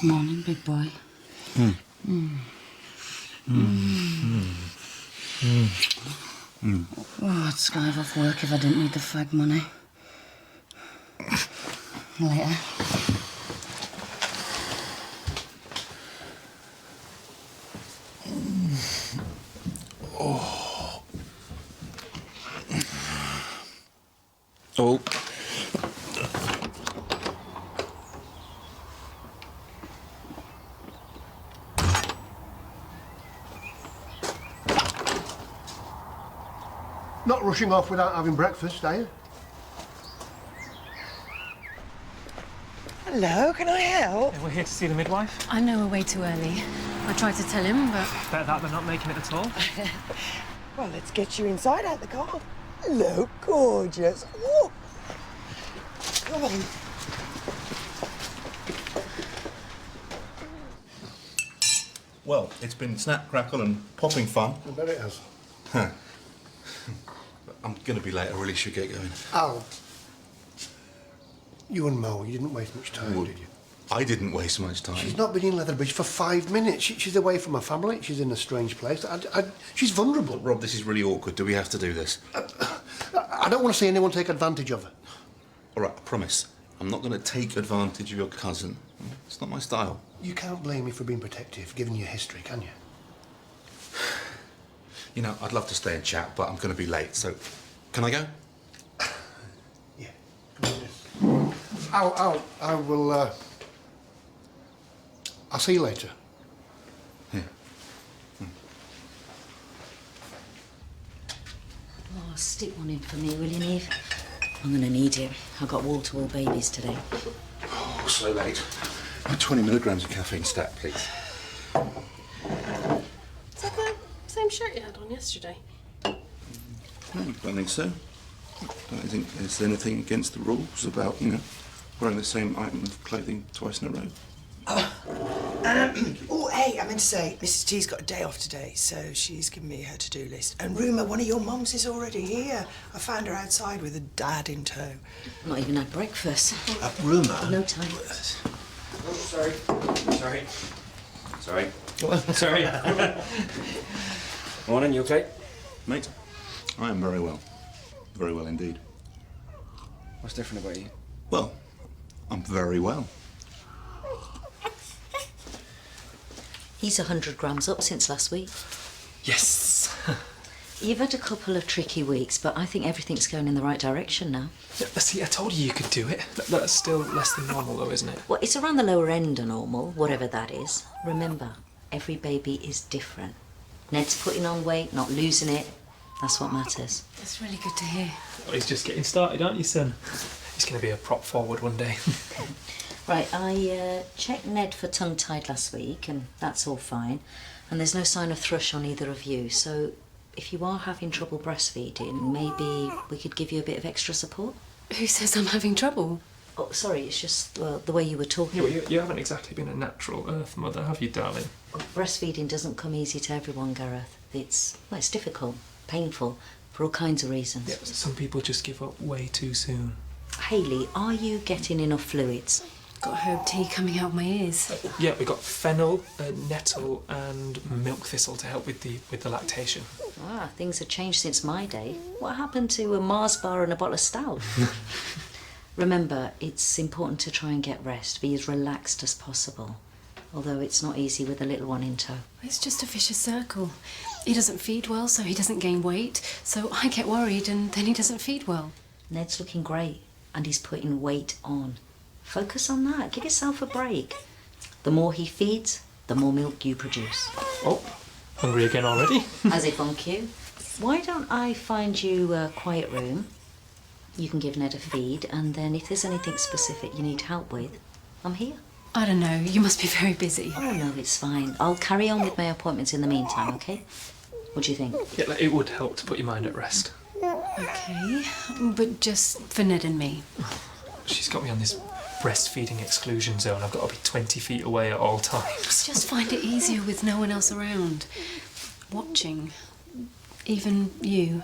Morning, big boy. Oh, I'd skive off work if I didn't need the fag money. Later. Oh. Not rushing off without having breakfast, are you? Hello, can I help? Yeah, we're here to see the midwife. I know we're way too early. I tried to tell him, but... Better that than not making it at all. Well, let's get you inside out the car. Hello, gorgeous. Ooh. Come on. Well, it's been snap, crackle and popping fun. I bet it has. I'm going to be late. I really should get going. Al, you and Mo, you didn't waste much time, did you? I didn't waste much time. She's not been in Leatherbridge for 5 minutes. She's away from her family. She's in a strange place. She's vulnerable. Rob, this is really awkward. Do we have to do this? I don't want to see anyone take advantage of her. All right, I promise. I'm not going to take advantage of your cousin. It's not my style. You can't blame me for being protective, given your history, can you? You know, I'd love to stay and chat, but I'm going to be late, so... Can I go? Yeah. I will, I'll see you later. Yeah. Oh, stick one in for me, will you, Neve? I'm going to need it. I got wall-to-wall babies today. Oh, so late. 20 milligrams of caffeine stat, please. Is that the same shirt you had on yesterday? No, I don't think so. I don't think there's anything against the rules about, you know, wearing the same item of clothing twice in a row. Oh, hey, I meant to say, Mrs. T's got a day off today, so she's given me her to-do list. And rumour, one of your mums is already here. I found her outside with a dad in tow. Not even had breakfast. Rumour? No time. Oh, sorry. Sorry. Sorry. Morning, you okay? Mate, I am very well. Very well indeed. What's different about you? Well, I'm very well. He's 100 grams up since last week. Yes. You've had a couple of tricky weeks, but I think everything's going in the right direction now. Yeah, see, I told you could do it. That's still less than normal, though, isn't it? Well, it's around the lower end of normal, whatever that is. Remember, every baby is different. Ned's putting on weight, not losing it. That's what matters. That's really good to hear. Well, he's just getting started, aren't you, son? He's going to be a prop forward one day. Right, I checked Ned for tongue-tied last week, and that's all fine. And there's no sign of thrush on either of you, so if you are having trouble breastfeeding, maybe we could give you a bit of extra support? Who says I'm having trouble? Oh, sorry, it's just, well, the way you were talking. Yeah, well, you haven't exactly been a natural earth mother, have you, darling? Breastfeeding doesn't come easy to everyone, Gareth. It's difficult, painful, for all kinds of reasons. Yeah, some people just give up way too soon. Hayley, are you getting enough fluids? Got herb tea coming out of my ears. Yeah, we got fennel, nettle, and milk thistle to help with the lactation. Ah, things have changed since my day. What happened to a Mars bar and a bottle of stout? Remember, it's important to try and get rest, be as relaxed as possible. Although it's not easy with a little one in tow. It's just a vicious circle. He doesn't feed well, so he doesn't gain weight. So I get worried, and then he doesn't feed well. Ned's looking great, and he's putting weight on. Focus on that. Give yourself a break. The more he feeds, the more milk you produce. Oh, hungry again already? As if on cue. Why don't I find you a quiet room? You can give Ned a feed, and then if there's anything specific you need help with, I'm here. I don't know. You must be very busy. Oh, no, it's fine. I'll carry on with my appointments in the meantime, OK? What do you think? Yeah, like, it would help to put your mind at rest. OK, but just for Ned and me. She's got me on this breastfeeding exclusion zone. I've got to be 20 feet away at all times. Just find it easier with no one else around. Watching. Even you.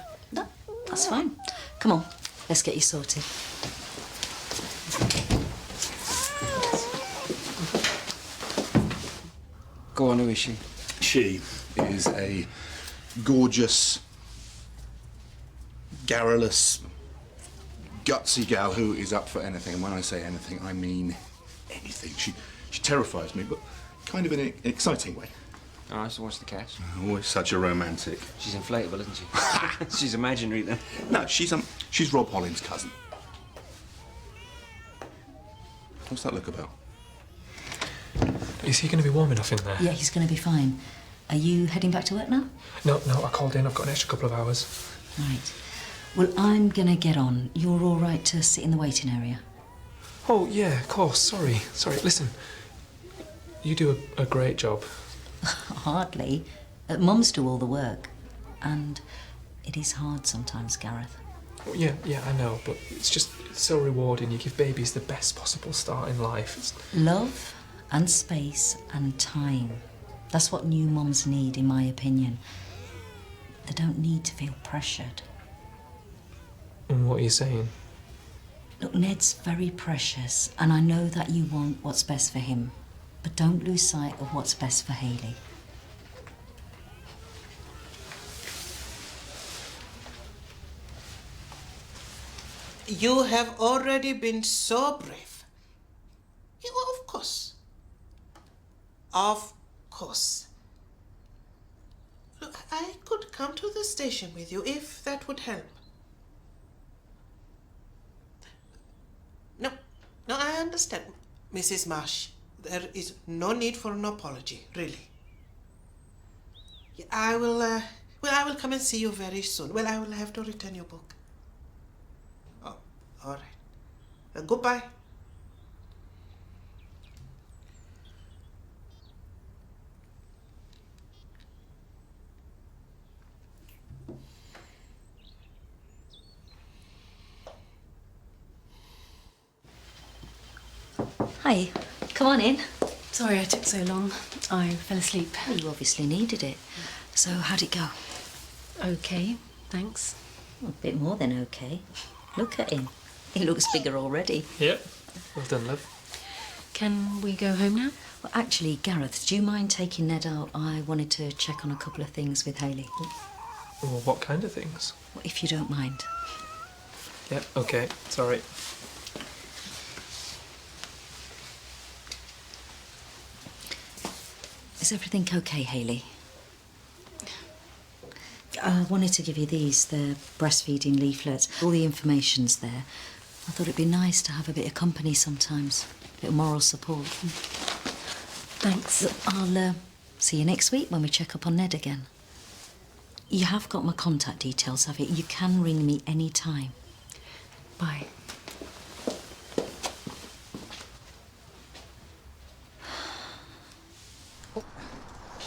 That's fine. Come on, let's get you sorted. Go on, who is she? She is a gorgeous, garrulous, gutsy gal who is up for anything. And when I say anything, I mean anything. She terrifies me, but kind of in an exciting way. All right, so what's the catch? Always such a romantic. She's inflatable, isn't she? She's imaginary, then. No, she's Rob Hollins' cousin. What's that look about? Is he going to be warm enough in there? Yeah, he's going to be fine. Are you heading back to work now? No, I called in. I've got an extra couple of hours. Right. Well, I'm going to get on. You're all right to sit in the waiting area? Oh, yeah, of course. Sorry. Listen, you do a great job. Hardly. Mums do all the work. And it is hard sometimes, Gareth. Oh, yeah, I know, but it's so rewarding. You give babies the best possible start in life. Love and space and time. That's what new mums need, in my opinion. They don't need to feel pressured. And what are you saying? Look, Ned's very precious, and I know that you want what's best for him. But don't lose sight of what's best for Hayley. You have already been so brave. Yeah, well, of course. Of course. Look, I could come to the station with you if that would help. No, I understand, Mrs. Marsh. There is no need for an apology, really. Yeah, I will come and see you very soon. Well, I will have to return your book. Oh, all right. Goodbye. Hi, come on in. Sorry I took so long. I fell asleep. Well, you obviously needed it. So how'd it go? Okay, thanks. Well, a bit more than okay. Look at him. He looks bigger already. Yep. Well done, love. Can we go home now? Well, actually, Gareth, do you mind taking Ned out? I wanted to check on a couple of things with Hayley. Well, what kind of things? Well, if you don't mind. Yep, okay. Sorry. Is everything okay, Hayley? I wanted to give you these. They're breastfeeding leaflets. All the information's there. I thought it'd be nice to have a bit of company sometimes. A bit of moral support. Thanks. Look, I'll see you next week when we check up on Ned again. You have got my contact details, have you? You can ring me any time. Bye.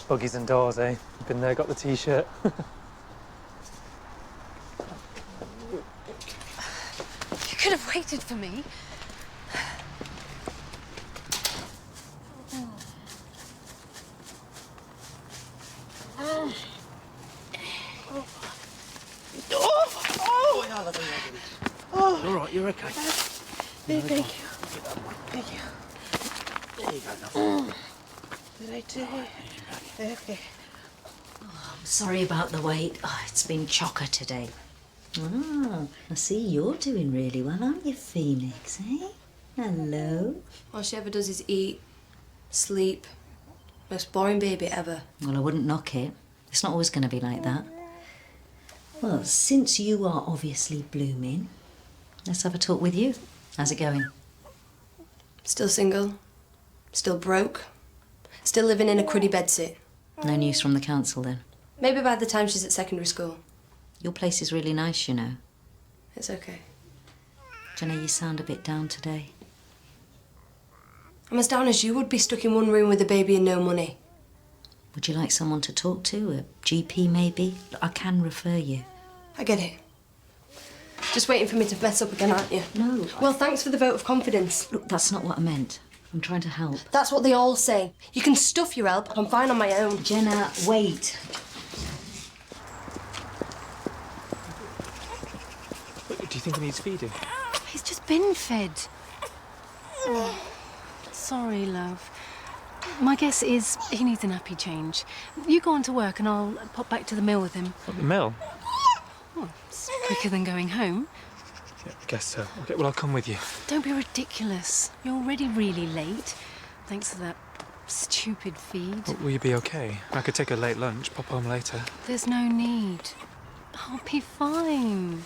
Buggies and doors, eh? Been there, got the T-shirt. You could have waited for me. All right, you're okay. Thank you. Thank you. There you go, love. Right okay. I'm sorry about the wait. Oh, it's been chocker today. Oh, I see you're doing really well, aren't you, Phoenix, eh? Hello. All she ever does is eat, sleep. Most boring baby ever. Well, I wouldn't knock it. It's not always going to be like that. Well, since you are obviously blooming, let's have a talk with you. How's it going? Still single. Still broke. Still living in a cruddy bedsit. No news from the council, then? Maybe by the time she's at secondary school. Your place is really nice, you know. It's okay. Do you know you sound a bit down today? I'm as down as you would be stuck in one room with a baby and no money. Would you like someone to talk to? A GP, maybe? I can refer you. I get it. Just waiting for me to mess up again, aren't you? No. Well, thanks for the vote of confidence. Look, that's not what I meant. I'm trying to help. That's what they all say. You can stuff your help. I'm fine on my own. Jenna, wait. Do you think he needs feeding? He's just been fed. Oh, sorry, love. My guess is he needs a nappy change. You go on to work and I'll pop back to the mill with him. What, the mill? Well, it's quicker than going home. Yeah, I guess so. Okay, well, I'll come with you. Don't be ridiculous. You're already really late. Thanks for that stupid feed. Will you be okay? I could take a late lunch, pop home later. There's no need. I'll be fine.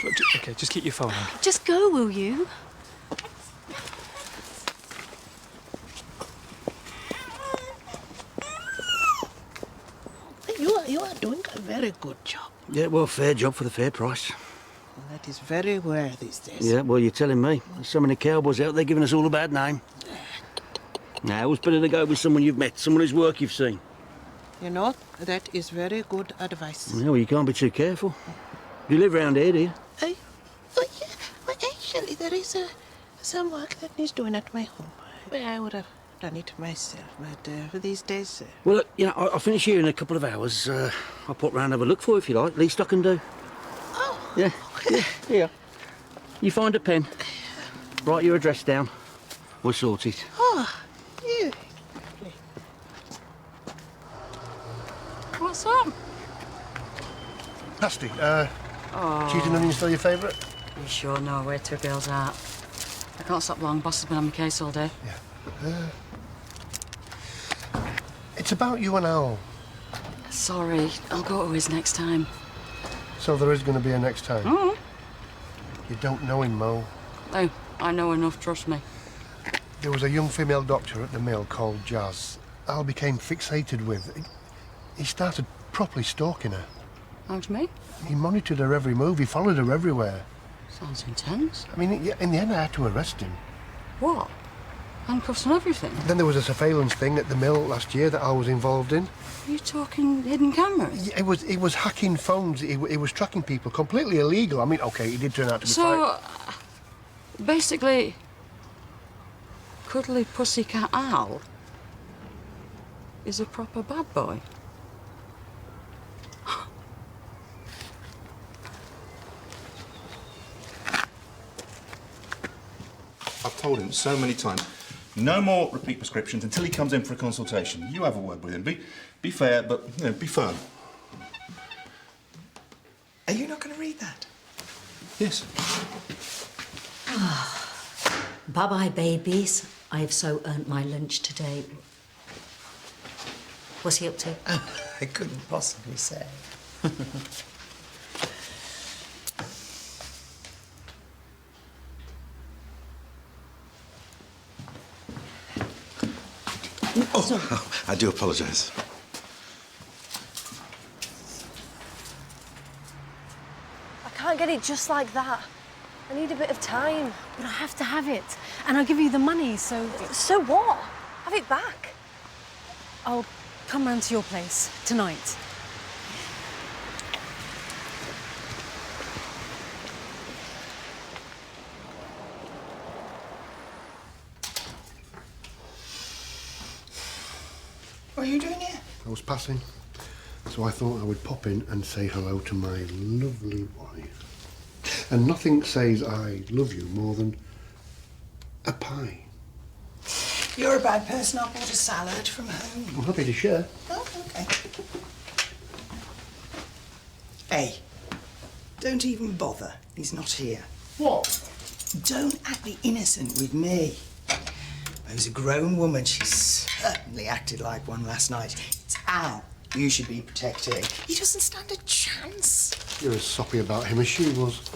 Look, okay, just keep your phone on. Just go, will you? You are doing a very good job. Yeah, well, fair job for the fair price. Well, that is very rare these days. Yeah, well, you're telling me. There's so many cowboys out there giving us all a bad name. Now, it's better to go with someone you've met, someone whose work you've seen. You know, that is very good advice. Yeah, well, you can't be too careful. You live round here, do you? Yeah. Well, actually, there is some work that needs doing at my home. Well, I would have done it myself, but for these days... Well, look, you know, I'll finish here in a couple of hours. I'll pop round and have a look for you if you like. Least I can do. Oh. Yeah, here. You find a pen, write your address down. We'll sort it. Oh, you. What's up? Nasty. Cheese and onion still your favourite? You sure know where two girls are? I can't stop long. Boss has been on my case all day. Yeah. It's about you and Al. Sorry, I'll go to his next time. So there is going to be a next time? Mm. You don't know him, Mo. Oh, I know enough, trust me. There was a young female doctor at the mill called Jazz. Al became fixated with. He started properly stalking her. How do you mean? He monitored her every move. He followed her everywhere. Sounds intense. I mean, in the end, I had to arrest him. What? Handcuffs and everything? Then there was a surveillance thing at the mill last year that I was involved in. Are you talking hidden cameras? Yeah, it was hacking phones. It was tracking people. Completely illegal. I mean, OK, he did turn out to be So, basically, cuddly pussycat Al is a proper bad boy. I've told him so many times, no more repeat prescriptions until he comes in for a consultation. You have a word with him. Be fair, but, you know, be firm. Are you not going to read that? Yes. Bye-bye, babies. I have so earned my lunch today. What's he up to? I couldn't possibly say. Oh, I do apologise. I can't get it just like that. I need a bit of time. But I have to have it. And I'll give you the money, so... So what? Have it back. I'll come round to your place tonight. What are you doing here? I was passing, so I thought I would pop in and say hello to my lovely wife. And nothing says I love you more than a pie. You're a bad person. I bought a salad from home. I'm happy to share. Oh, okay. Hey, don't even bother. He's not here. What? Don't act the innocent with me. Mo's a grown woman. She certainly acted like one last night. It's Al you should be protecting. He doesn't stand a chance. You're as soppy about him as she was.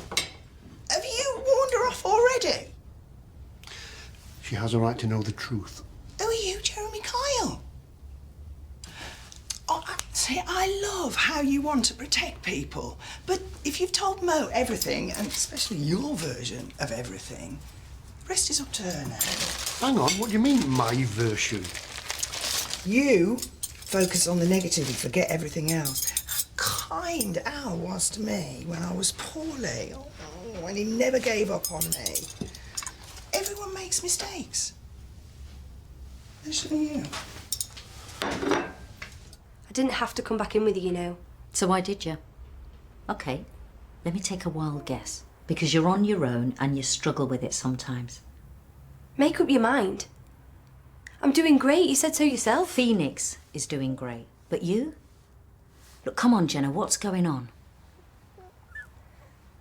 Have you warned her off already? She has a right to know the truth. Who are you, Jeremy Kyle? Oh, see, I love how you want to protect people. But if you've told Mo everything, and especially your version of everything, the rest is up to her now. Hang on, what do you mean, my version? You focus on the negative and forget everything else. How kind Al was to me when I was poorly. Oh, when he never gave up on me. Everyone makes mistakes. Especially you. I didn't have to come back in with you, you know. So why did you? OK. Let me take a wild guess. Because you're on your own and you struggle with it sometimes. Make up your mind. I'm doing great, you said so yourself. Phoenix is doing great. But you? Look, come on, Jenna, what's going on?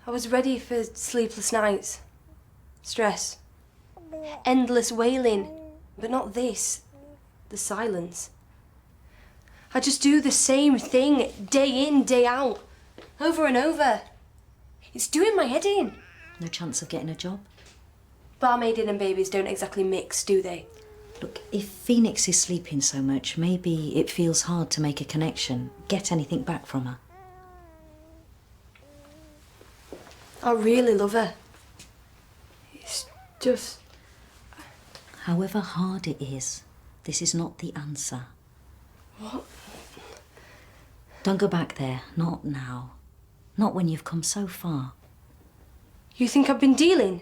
I was ready for sleepless nights. Stress. Endless wailing. But not this. The silence. I just do the same thing day in, day out. Over and over. It's doing my head in. No chance of getting a job? Barmaiding and babies don't exactly mix, do they? Look, if Phoenix is sleeping so much, maybe it feels hard to make a connection, get anything back from her. I really love her. It's just... However hard it is, this is not the answer. What? Don't go back there, not now. Not when you've come so far. You think I've been dealing?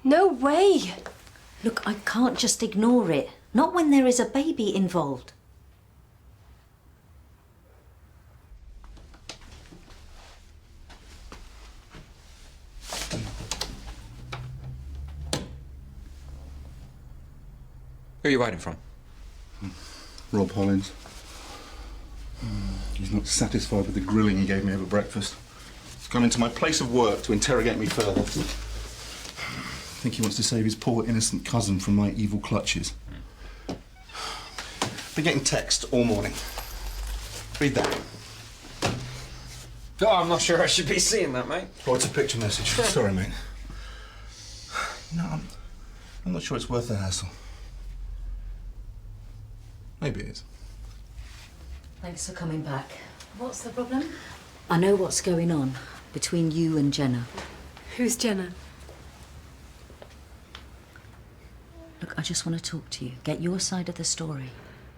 No way! Look, I can't just ignore it. Not when there is a baby involved. Who are you hiding from? Rob Hollins. He's not satisfied with the grilling he gave me over breakfast. He's gone into my place of work to interrogate me further. I think he wants to save his poor innocent cousin from my evil clutches. Been getting text all morning. Read that. Oh, I'm not sure I should be seeing that, mate. Oh, it's a picture message. Sorry, mate. No, I'm not sure it's worth the hassle. Maybe it is. Thanks for coming back. What's the problem? I know what's going on between you and Jenna. Who's Jenna? Look, I just want to talk to you. Get your side of the story.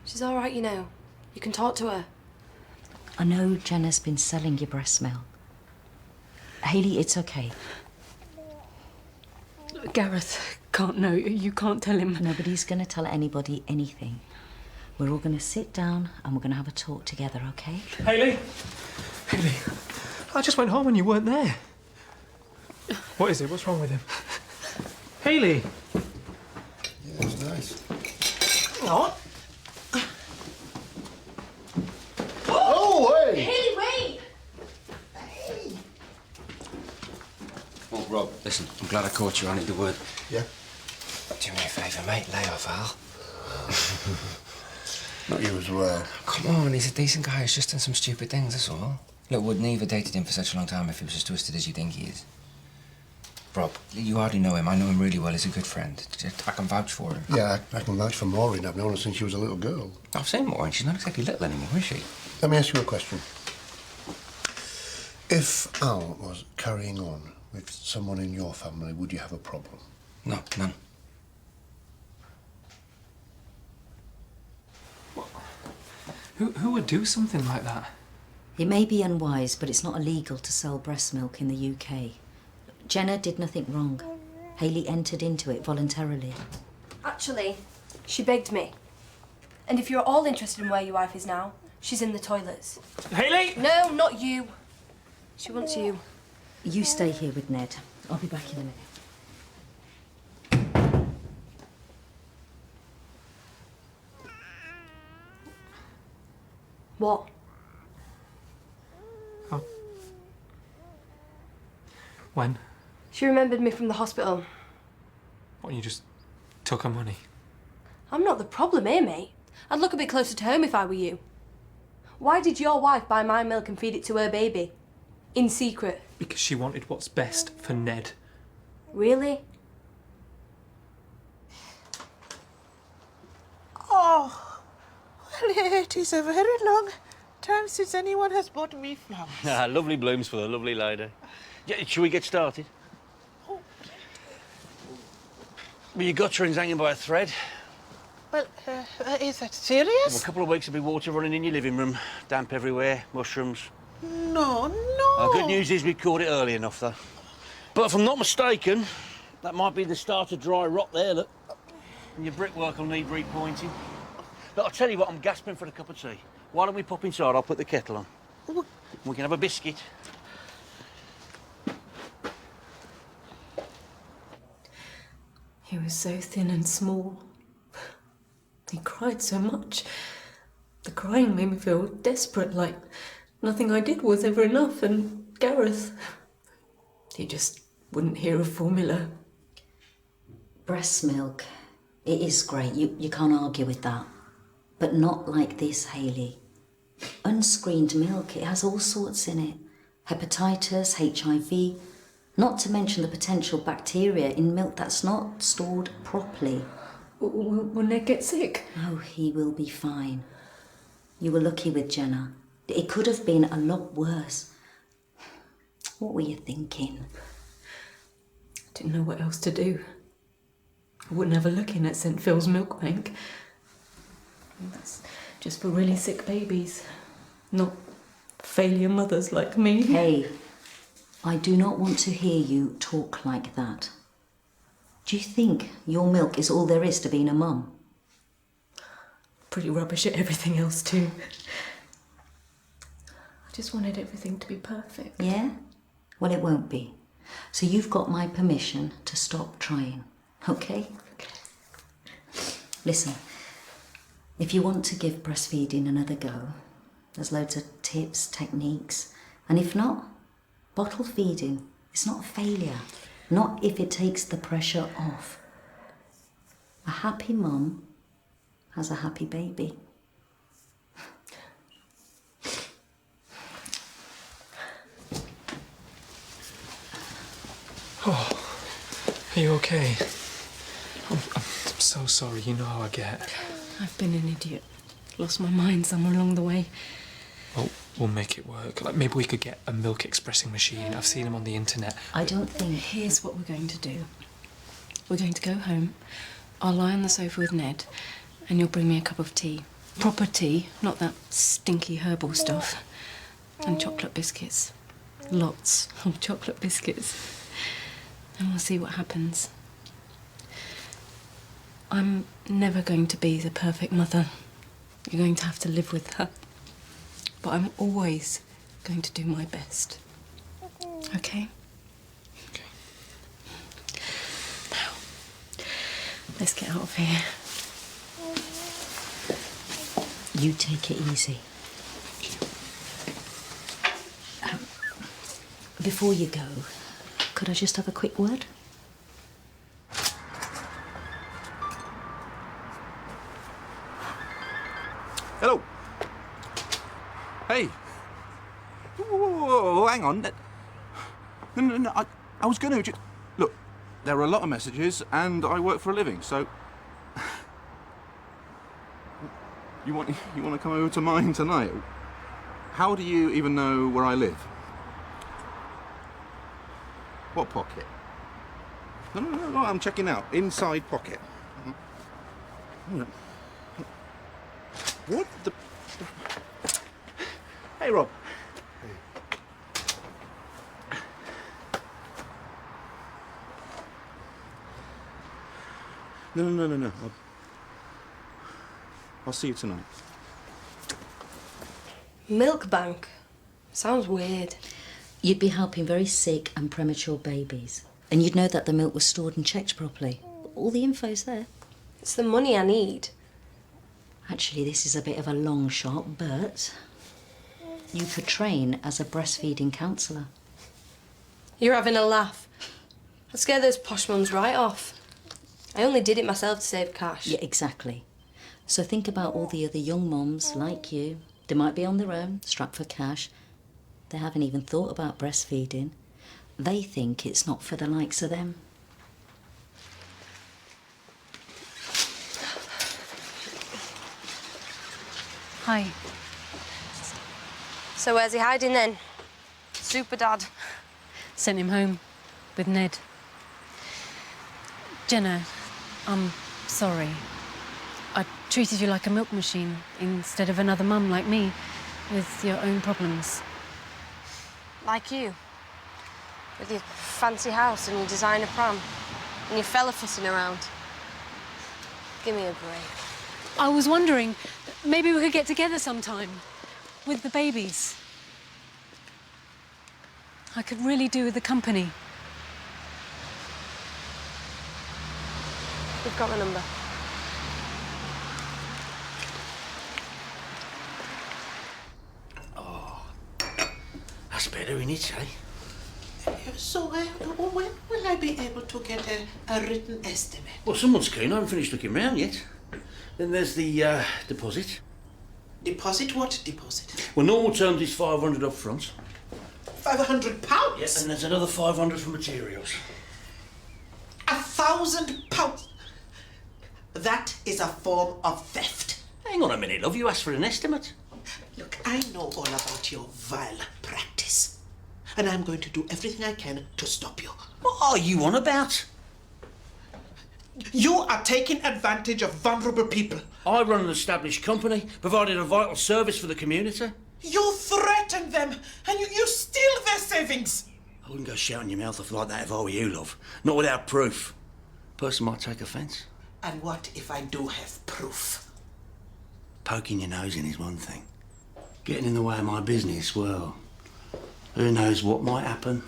She's all right, you know. You can talk to her. I know Jenna's been selling your breast milk. Hayley, it's okay. Gareth can't know. You can't tell him. Nobody's going to tell anybody anything. We're all going to sit down and we're going to have a talk together, okay? Hayley! Hayley, I just went home and you weren't there. What is it? What's wrong with him? Hayley! Yeah, it's nice. What? Oh, hey! Hayley, wait! Oh, Rob, listen, I'm glad I caught you. I need the word. Yeah? Do me a favour, mate. Lay off Al. Not you as well. Come on, he's a decent guy. He's just done some stupid things, that's all. Look, wouldn't have dated him for such a long time if he was as twisted as you think he is. Rob, you hardly know him. I know him really well. He's a good friend. I can vouch for him. Yeah, I can vouch for Maureen. I've known her since she was a little girl. I've seen Maureen. She's not exactly little anymore, is she? Let me ask you a question. If Al was carrying on with someone in your family, would you have a problem? No, none. Who would do something like that? It may be unwise, but it's not illegal to sell breast milk in the UK. Jenna did nothing wrong. Hayley entered into it voluntarily. Actually, she begged me. And if you're all interested in where your wife is now, she's in the toilets. Hayley! No, not you. She wants you. You stay here with Ned. I'll be back in a minute. What? Oh. When? She remembered me from the hospital. What, you just took her money? I'm not the problem here, mate. I'd look a bit closer to home if I were you. Why did your wife buy my milk and feed it to her baby? In secret. Because she wanted what's best for Ned. Really? Oh, well, it is a very long time since anyone has bought me flowers. Ah, lovely blooms for the lovely lady. Yeah, shall we get started? Well, your guttering's hanging by a thread. Well, is that serious? Well, a couple of weeks there'll be water running in your living room, damp everywhere, mushrooms. No. Good news is we caught it early enough, though. But if I'm not mistaken, that might be the start of dry rot there, look. And your brickwork will need repointing. But I'll tell you what, I'm gasping for a cup of tea. Why don't we pop inside? I'll put the kettle on. We can have a biscuit. He was so thin and small. He cried so much. The crying made me feel desperate, like nothing I did was ever enough. And Gareth, he just wouldn't hear of formula. Breast milk, it is great. You can't argue with that. But not like this, Hayley. Unscreened milk, it has all sorts in it. Hepatitis, HIV, not to mention the potential bacteria in milk that's not stored properly. Will Ned get sick? Oh, he will be fine. You were lucky with Jenna. It could have been a lot worse. What were you thinking? Didn't know what else to do. I wouldn't have a look in at St Phil's milk bank. That's just for really sick babies, not failure mothers like me. Hey, I do not want to hear you talk like that. Do you think your milk is all there is to being a mum? Pretty rubbish at everything else too. I just wanted everything to be perfect. Yeah? Well, it won't be. So you've got my permission to stop trying, okay? Listen, if you want to give breastfeeding another go, there's loads of tips, techniques, and if not, bottle feeding is not a failure. Not if it takes the pressure off. A happy mum has a happy baby. Oh, are you okay? I'm so sorry, you know how I get. I've been an idiot. Lost my mind somewhere along the way. Well, we'll make it work. Like, maybe we could get a milk expressing machine. I've seen them on the internet. I don't think... Here's what we're going to do. We're going to go home. I'll lie on the sofa with Ned, and you'll bring me a cup of tea. Proper tea, not that stinky herbal stuff. And chocolate biscuits. Lots of chocolate biscuits. And we'll see what happens. I'm never going to be the perfect mother. You're going to have to live with her. But I'm always going to do my best. Okay? Okay. Now, let's get out of here. You take it easy. Before you go, could I just have a quick word? Hello. Hey. Whoa, hang on. No. I was going to just... Look, there are a lot of messages and I work for a living, so... You want to come over to mine tonight? How do you even know where I live? What pocket? No, I'm checking out. Inside pocket. What the... Hey, Rob. Hey. No. I'll see you tonight. Milk bank? Sounds weird. You'd be helping very sick and premature babies. And you'd know that the milk was stored and checked properly. All the info's there. It's the money I need. Actually, this is a bit of a long shot, but you could train as a breastfeeding counsellor. You're having a laugh. I'd scare those posh mums right off. I only did it myself to save cash. Yeah, exactly. So think about all the other young mums like you. They might be on their own, strapped for cash. They haven't even thought about breastfeeding. They think it's not for the likes of them. Hi. So where's he hiding then? Super dad. Sent him home with Ned. Jenna, I'm sorry. I treated you like a milk machine instead of another mum like me with your own problems. Like you. With your fancy house and your designer pram. And your fella fussing around. Give me a break. I was wondering, maybe we could get together sometime with the babies. I could really do with the company. We've got the number. That's better, innit, eh? So, when will I be able to get a written estimate? Well, someone's keen. I haven't finished looking round yet. Then there's the deposit. Deposit? What deposit? Well, normal terms is 500 up front. £500? Yes. And there's another 500 for materials. £1,000? That is a form of theft. Hang on a minute, love. You asked for an estimate. Look, I know all about your vile practice. And I'm going to do everything I can to stop you. What are you on about? You are taking advantage of vulnerable people. I run an established company, providing a vital service for the community. You threaten them and you steal their savings. I wouldn't go shouting your mouth off like that if I were you, love. Not without proof. Person might take offence. And what if I do have proof? Poking your nose in is one thing. Getting in the way of my business, well, who knows what might happen.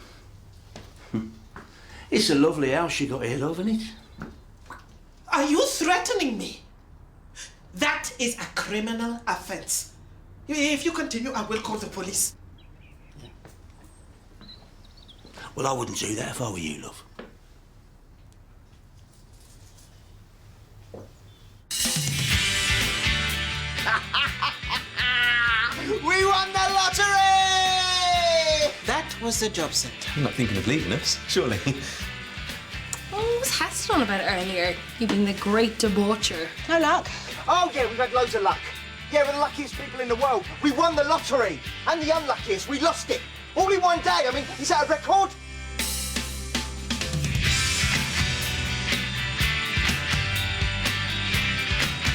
It's a lovely house you got here, love, isn't it? Are you threatening me? That is a criminal offence. If you continue, I will call the police. Well, I wouldn't do that if I were you, love. We won the lottery! That was the job centre. You're not thinking of leaving us, surely? Oh, was Heston on about it earlier? You being the great debaucher. No luck. Oh, yeah, we've had loads of luck. Yeah, we're the luckiest people in the world. We won the lottery. And the unluckiest, we lost it. All in one day. I mean, is that a record?